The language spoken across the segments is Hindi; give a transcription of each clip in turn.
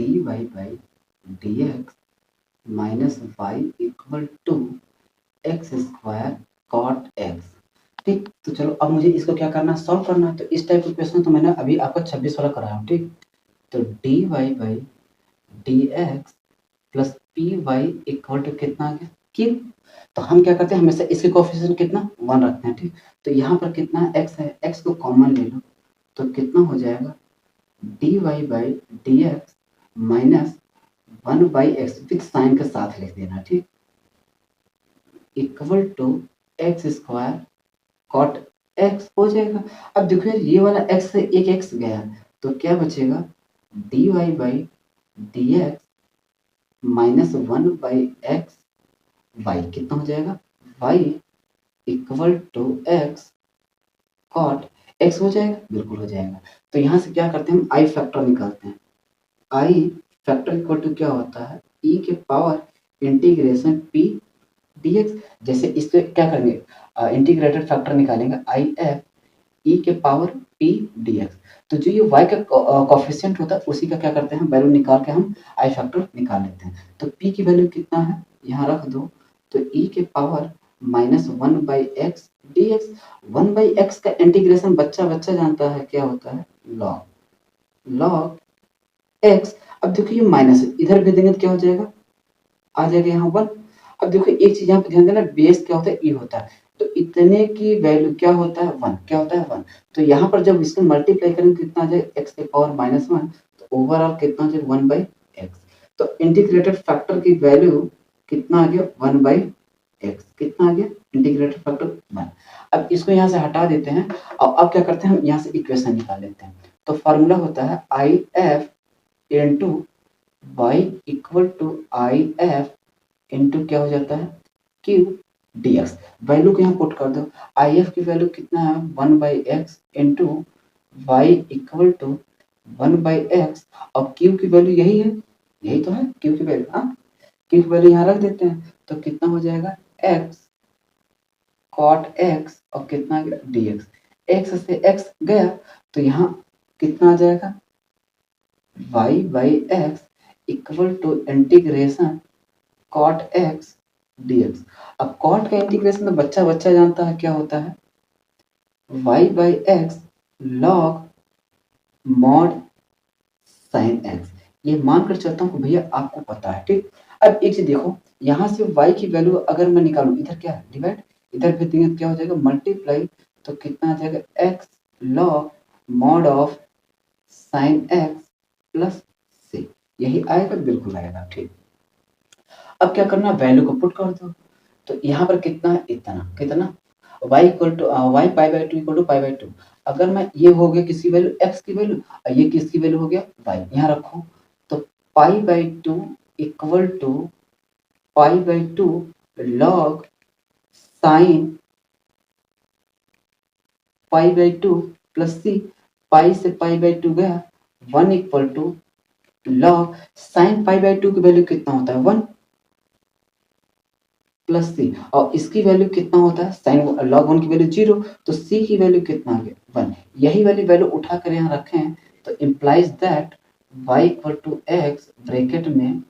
D Y by D X minus Y equal to X square cot X. ठीक, तो चलो अब मुझे इसको क्या करना है, सॉल्व करना है। तो इस टाइप का क्वेश्चन तो मैंने अभी आपको 26 वाला कराया हूँ। ठीक, तो D Y by D X plus P Y equal to कितना आ गया, क्यू। तो हम क्या करते हैं, हमेशा इसके कोएफिशिएंट कितना 1 रखते हैं। ठीक, तो यहाँ पर कितना एक्स है, एक्स को कॉमन ले लो तो कितना हो जाएगा D Y by D X minus 1 by X with sine के साथ लिख देना। ठीक, equal to X square cot X हो जाएगा। अब देखो यार, ये वाला एक्स से एक एक्स गया तो क्या बचेगा, D Y by D X minus 1 by X Y कितना हो जाएगा, Y equal to X cot X हो जाएगा, बिल्कुल हो जाएगा। तो यहाँ से क्या करते हैं, हम आई फैक्टर निकालते हैं। आई फैक्टर इक्वल टू क्या होता है, ई के power integration P D x. जैसे इससे क्या करेंगे, इंटीग्रेटेड फैक्टर निकालेंगे आई एफ ई के पावर पी डी एक्स। तो जो ये y का कोफिशिएंट होता है उसी का क्या करते हैं, वैल्यू निकाल के हम आई फैक्टर निकाल लेते हैं। तो p की वैल्यू कितना है, यहाँ रख दो। तो e के power minus 1 by x D x. 1 by x का इंटीग्रेशन बच्चा बच्चा जानता है क्या होता है, लॉग एक्स। अब देखो ये माइनस इधर भी देंगे तो क्या हो जाएगा, आ जाएगा यहाँ 1। अब देखो एक चीज यहाँ पे ध्यान देना, बेस क्या होता है, ई होता है। तो इतने की वैल्यू क्या होता है 1, क्या होता है 1। तो यहाँ पर जब इसको मल्टीप्लाई करेंगे कितना आ जाएगा एक्स के पावर माइनस 1। तो ओवरऑल कितना आ जाएगा 1 बाई एक्स। तो इंटीग्रेटेड फैक्टर की वैल्यू कितना आ गया 1 बाई एक्स, कितना आ गया इंटीग्रेटेड फैक्टर 1। अब इसको यहाँ से हटा देते हैं और अब क्या करते हैं, हम यहाँ से इक्वेशन निकाल लेते हैं। तो फार्मूला होता है I F into Y equal to I F into क्या हो जाता है क्यू डी एक्स। वैल्यू को यहाँ पुट कर दो, आई एफ की वैल्यू कितना है 1 by X into Y equal to 1 by X. और क्यू की वैल्यू यही है, यही तो है क्यू की वैल्यू। हाँ, क्यू की वैल्यू यहाँ रख देते हैं तो कितना हो जाएगा एक्स कॉट एक्स और कितना आ गया डी एक्स। एक्स से एक्स गया तो यहाँ कितना आ जाएगा Y by X equal to integration cot X dx। अब कॉट का इंटीग्रेशन तो बच्चा बच्चा जानता है क्या होता है, y by X log mod sine X. ये मानकर चलता हूँ भैया आपको पता है। ठीक, अब एक चीज देखो, यहाँ से y की वैल्यू अगर मैं निकालूं, इधर क्या है डिवाइड, इधर भी देंगे क्या हो जाएगा मल्टीप्लाई। तो कितना आ जाएगा x log mod of sine x plus c, यही आएगा, बिल्कुल आएगा। ठीक, अब क्या करना, वैल्यू को पुट कर दो। तो यहाँ पर कितना है, इतना कितना y इक्वल टू Y pi by two equal to pi by two. अगर मैं ये हो गया किसकी वैल्यू x की वैल्यू, ये किसकी वैल्यू हो गया y, यहाँ रखो। तो pi by two equal to pi by two log sine pi by two plus c. Pi से पाई बाई टू गया 1 equal to log sine pi by two की वैल्यू कितना होता है 1 प्लस सी। और इसकी वैल्यू कितना होता है साइन लॉग 1 की वैल्यू 0। तो सी की वैल्यू कितना आ गया 1। यही वाली वैल्यू उठा कर यहाँ रखें तो implies that y equal to x bracket में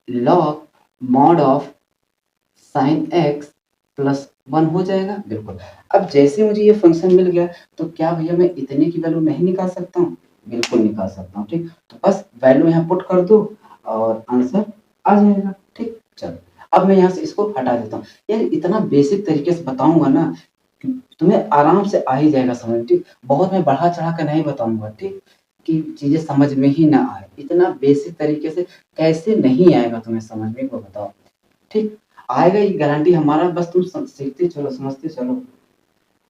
log mod of sine x plus 1 हो जाएगा, बिल्कुल। अब जैसे मुझे ये फंक्शन मिल गया तो क्या भैया मैं इतने की वैल्यू नहीं निकाल सकता हूँ, बिल्कुल निकाल सकता हूँ। ठीक, तो बस वैल्यू यहाँ पुट कर दो और आंसर आ जाएगा। ठीक, चलो अब मैं यहाँ से इसको हटा देता हूँ। यार इतना बेसिक तरीके से बताऊंगा ना कि तुम्हें आराम से आ ही जाएगा समझ। ठीक, बहुत मैं बढ़ा चढ़ा कर नहीं बताऊंगा, ठीक, कि चीजें समझ में ही ना आए। इतना बेसिक तरीके से कैसे नहीं आएगा तुम्हें समझ में, को बताओ। ठीक, आएगा ये गारंटी हमारा, बस तुम सीखते चलो समझते चलो।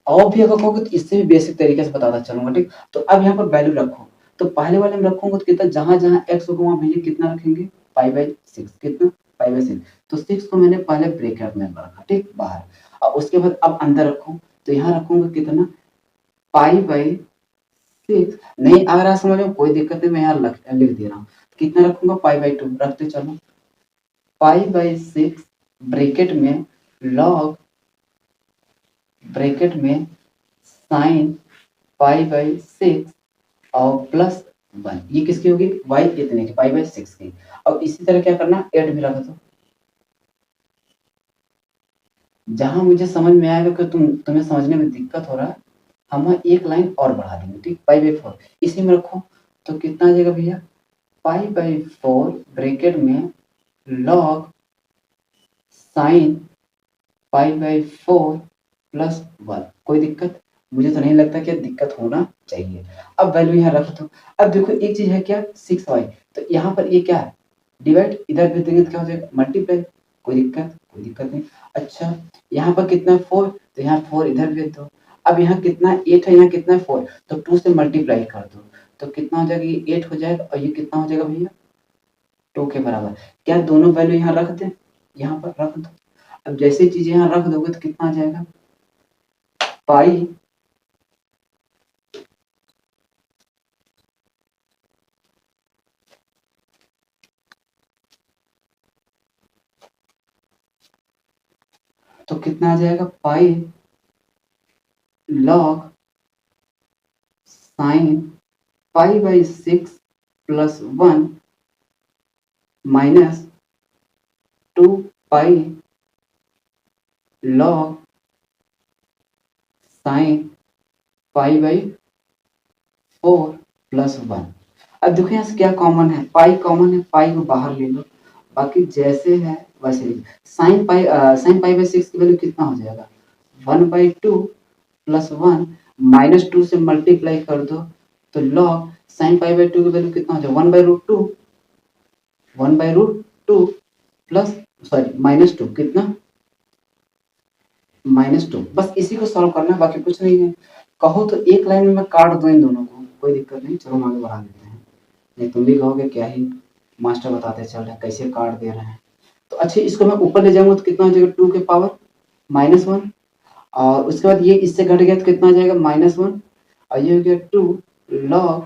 और भी अगर कहोगे तो इससे भी बेसिक तरीके से बताता चलूंगा। ठीक, तो अब यहाँ पर वैल्यू रखो। तो पहले वाले में रखूंगा तो कितना, जहां जहां x होगा वहां भैया कितना रखेंगे पाई बाई 6, कितना पाई बाई 6। तो 6 को मैंने पहले ब्रैकेट में रखा, ठीक, बाहर। और उसके बाद अब अंदर रखूं तो यहाँ रखूंगा कितना पाई बाई 6। नहीं आ रहा समझ में, कोई दिक्कत नहीं, मैं यहाँ लिख दे रहा हूँ। कितना रखूंगा पाई बाई 2 रखते चलो, पाई बाई 6 ब्रैकेट में लॉग ब्रैकेट में साइन पाई बाई 6 और प्लस 1 ये किसकी होगी y इतने की पाई/6 की। अब इसी तरह क्या करना 8 भी रख दो। जहाँ मुझे समझ में आएगा कि तुम्हें समझने में दिक्कत हो रहा है, हम वहाँ एक लाइन और बढ़ा देंगे, ठीक पाई/4 इसी में रखो तो कितना आ जाएगा भैया पाई/4 ब्रैकेट में लॉग साइन पाई/4 प्लस 1 कोई दिक्कत? मुझे तो नहीं लगता कि दिक्कत होना चाहिए। अब वैल्यू यहाँ रख दो। अब देखो एक चीज है क्या 6y तो यहाँ पर ये क्या है डिवाइड इधर भी देंगे तो क्या हो जाएगा मल्टीप्लाई कोई दिक्कत? कोई दिक्कत नहीं। अच्छा यहाँ पर कितना 4 तो यहाँ 4 इधर भेज दो। अब यहाँ कितना 8 है यहाँ कितना 4 तो 2 से मल्टीप्लाई कर दो तो कितना हो जाएगा ये 8 हो जाएगा और ये कितना हो जाएगा भैया 2 के बराबर। क्या दोनों वैल्यू यहाँ रख दें? यहाँ पर रख दो। अब जैसे चीज यहाँ रख दोगे तो कितना आ जाएगा पाई तो कितना आ जाएगा पाई लॉग साइन पाई/6 plus 1 minus 2 pi log sine पाई/4 प्लस 1। अब देखो यहाँ से क्या कॉमन है पाई कॉमन है पाई को बाहर ले लो बाकी जैसे है वैसे लिखो। साइन पाई/6 की वैल्यू कितना हो जाएगा 1/2 प्लस 1 माइनस 2 से मल्टीप्लाई कर दो तो लॉग साइन पाई/2 की वैल्यू कितना हो जाएगा 1/√2 प्लस सॉरी -2 कितना -2 बस इसी को सॉल्व करना है बाकी कुछ नहीं है। कहो तो एक लाइन में मैं काट दूं इन दोनों को कोई दिक्कत नहीं चलो हम आगे बढ़ा देते हैं। नहीं तुम भी कहोगे क्या ही मास्टर बताते चल रहे कैसे काट दे रहे हैं। तो अच्छा इसको मैं ऊपर ले जाऊंगा तो कितना हो जाएगा 2 के पावर -1 और उसके बाद ये इससे घट गया तो कितना आ जाएगा -1 और ये हो गया 2 लॉग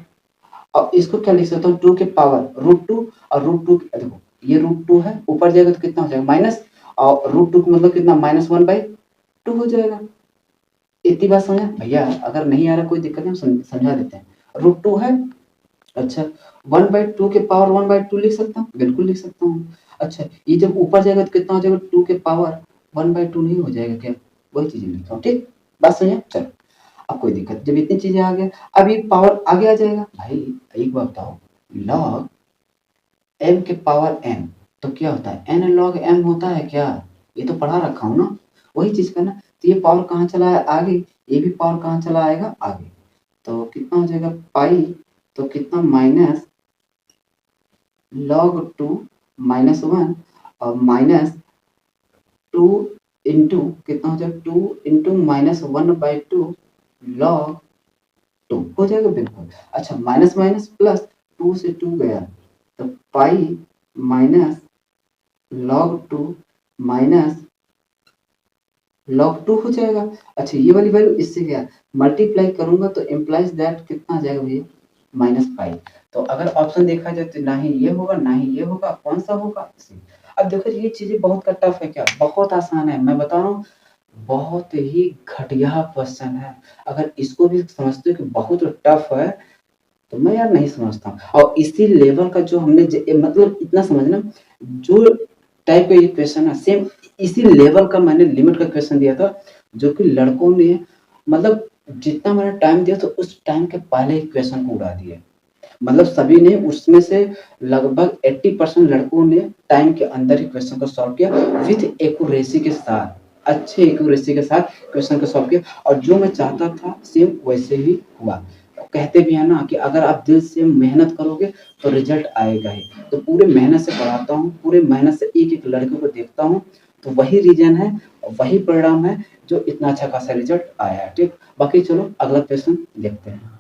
अब इसको क्या लिख सकता हूँ 2 के पावर √2 और √2 देखो ये √2 है ऊपर जाएगा तो कितना हो जाएगा माइनस और √2 का मतलब कितना -1/2 हो जाएगा। इतनी बात समझा भैया अगर नहीं आ रहा कोई दिक्कत नहीं हम समझा देते हैं √2 है। अच्छा 1/2 के पावर 1/2 लिख सकता हूँ बिल्कुल लिख सकता हूँ। अच्छा ये जब ऊपर जाएगा तो कितना हो जाएगा 2 के पावर 1/2 नहीं हो जाएगा क्या वही चीजें लिखता हूँ ठीक बात समझा चलो अब कोई दिक्कत जब इतनी चीजें आ गया अब ये पावर आगे आ जाएगा भाई एक बात बताओ लॉग m के पावर n तो क्या होता है n log m होता है क्या ये तो पढ़ा रखा हूँ ना वही चीज का ना तो ये पावर कहाँ चला है आगे ये भी पावर कहाँ चला आएगा आगे तो कितना हो जाएगा पाई तो कितना माइनस log 2 -1 और -2 इंटू कितना हो जाएगा 2 इंटू -1/2 log 2 हो जाएगा बिल्कुल। अच्छा माइनस माइनस प्लस 2 से 2 गया तो pi minus log 2 minus log 2 हो जाएगा। अच्छा ये वाली वैल्यू इससे गया मल्टीप्लाई करूंगा तो इम्प्लाइज दैट कितना आ जाएगा भैया -5 तो अगर ऑप्शन देखा जाए तो ना ही ये होगा ना ही ये होगा कौन सा होगा C। अब देखो ये चीजें बहुत का टफ है क्या बहुत आसान है मैं बता रहा हूँ बहुत ही घटिया क्वेश्चन है अगर इसको भी समझते हो कि बहुत टफ है तो मैं यार नहीं समझता और इसी लेवल का जो हमने मतलब इतना समझना जो टाइप का ये क्वेश्चन है सेम इसी लेवल का मैंने लिमिट का क्वेश्चन दिया था जो कि लड़कों ने मतलब जितना मैंने टाइम दिया तो उस टाइम के पहले ही क्वेश्चन को उड़ा दिया मतलब सभी ने उसमें से लगभग 80% लड़कों ने टाइम के अंदर ही क्वेश्चन को सॉल्व किया विथ एक्यूरेसी के साथ अच्छे एक्यूरेसी के साथ क्वेश्चन को सॉल्व किया और जो मैं चाहता था सेम वैसे ही हुआ। कहते भी है ना कि अगर आप दिल से मेहनत करोगे तो रिजल्ट आएगा ही तो पूरे मेहनत से पढ़ाता हूँ पूरे मेहनत से एक एक लड़के को देखता हूँ तो वही रीजन है वही परिणाम है जो इतना अच्छा खासा रिजल्ट आया है ठीक बाकी चलो अगला क्वेश्चन देखते हैं।